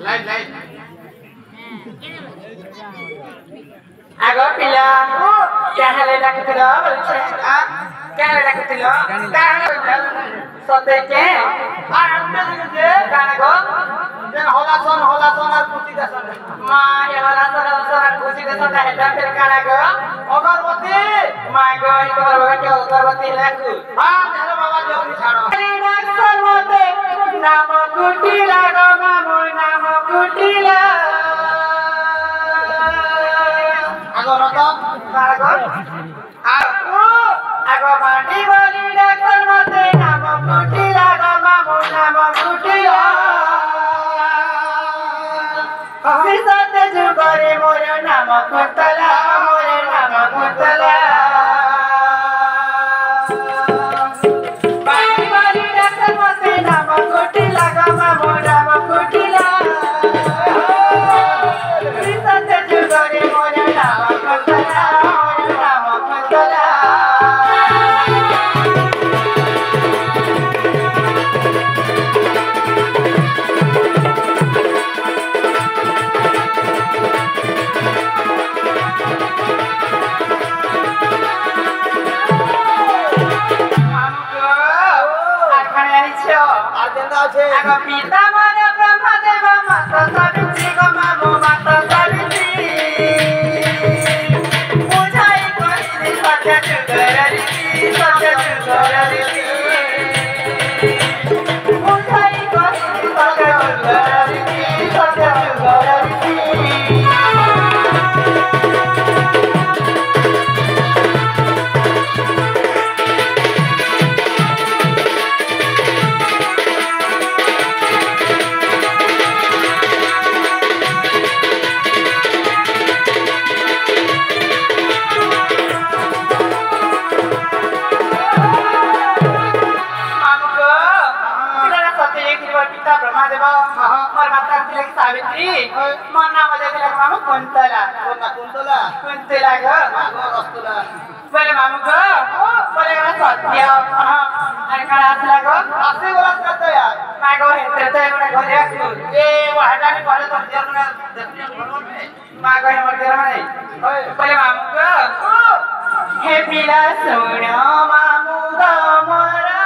Light आगो पिला काहले डाकतिलो बोलछे आ काहले डाकतिलो सते के काना गो देन हलासन আর কুচি দেसन मा ये हलासन और कुछ देसन का हेडा फिर काना गो अगरबत्ती मा गो इकर बगे अगरबत्ती लाकू हां हेलो बाबा जल्दी छाड़ो डाक्टर मते नाम कुटिला गो मामू नाम कुटिला अगरबत्ती आगो आगो माटी बोली डाक्टर मते नाम कुटिला गो मामू नाम कुटिला सिसते जुगरे मोर नाम कुतला मोर नाम कुतला माटी बोली डाक्टर मते नाम कुटिला गो मामू नाम कुटिला सिसते जुगरे मोर नाम कुतला मोर नाम कुतला आगो पिता मन ब्रह्मदेव माता सावित्री गो मामू माता सावित्री बुझाई करी सत्य जुगररी बुझाई करी सत्य जुगररी पिता ब्रह्मदेव और माता सावित्री मन नाम मामू कुंतला कुंतला गो बोले मामू गो बोले सत्य अरे कड़ा आसला गो आसे बोला सत्य यार मागो हेते तो एगोटा घरे आसु ए वाहटा ने करे तो जरूर देखियो भगवान में मागो हे मोर घर में बोले मामू गो हे पिला सुनो मामू गो मोरा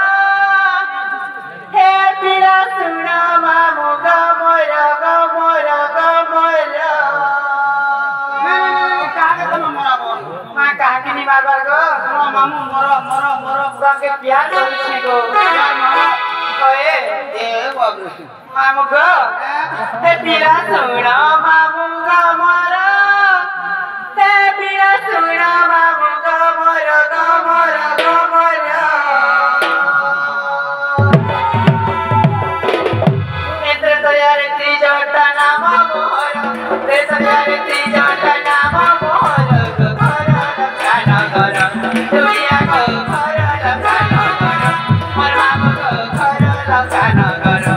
हे पिला सुनो मामू गो मोरा गो मोरा गो मोरा काहे तुम मोरा बोल मा कहा कि नि बार गो मामू मोरो रंगे प्यार करिछि गो ओए ए बाबू मामू गो हे पिला सुनो मामू गो मोरा हे पिला सुनो मामू गो मोरा गो मोरा गो मोरा एत्र तयार त्रिजटा नाम मोर ते तयार त्रिजटा नाम मोर घर काना घर दुनिया को घर काना घर मोर मामू को घर काना घर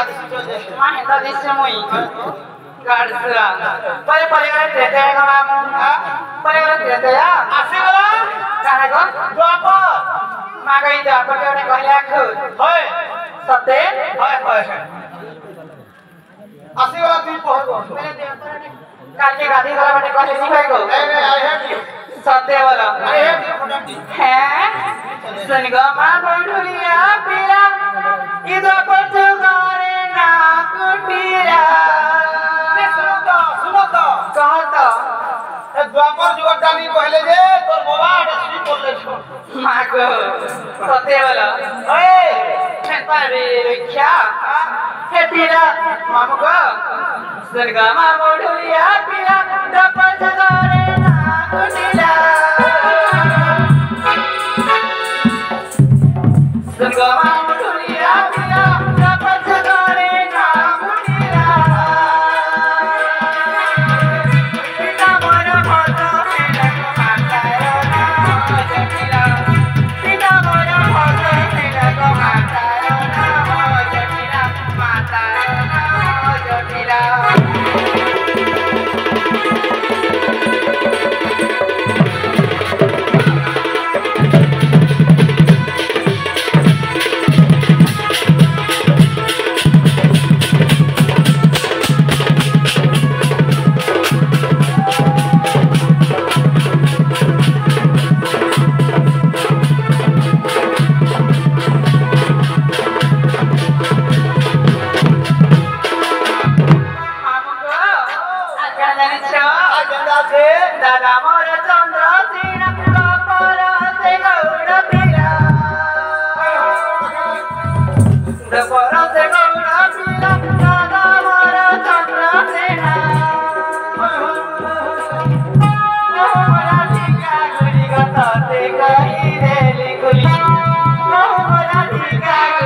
Main tadi semui. Garsra. Pare pare kali tete ya kamu. Pare kali tete ya. Asih lah. Karena kau. Apa? Maka itu apa dia orang kaya aku. Hoi. Sate. Hoi. Asih lah tu pohon. Kali ke gadi kalau mana kau sih kau. Sate wala. Hai. Sengama berdua pira. Itu pertukare nak pira. सुनो तो कहा तो द्वापर जुआ डाली पहले जे तोर बाबा डसरी बोलले छो मागो सते वाला ए पारे क्या हे तेरा मामुको सरगमा मोडुया पिया दपज करे ना कुटिला सरगमा मोडुया पिया दपज करे ना कुटिला Dadah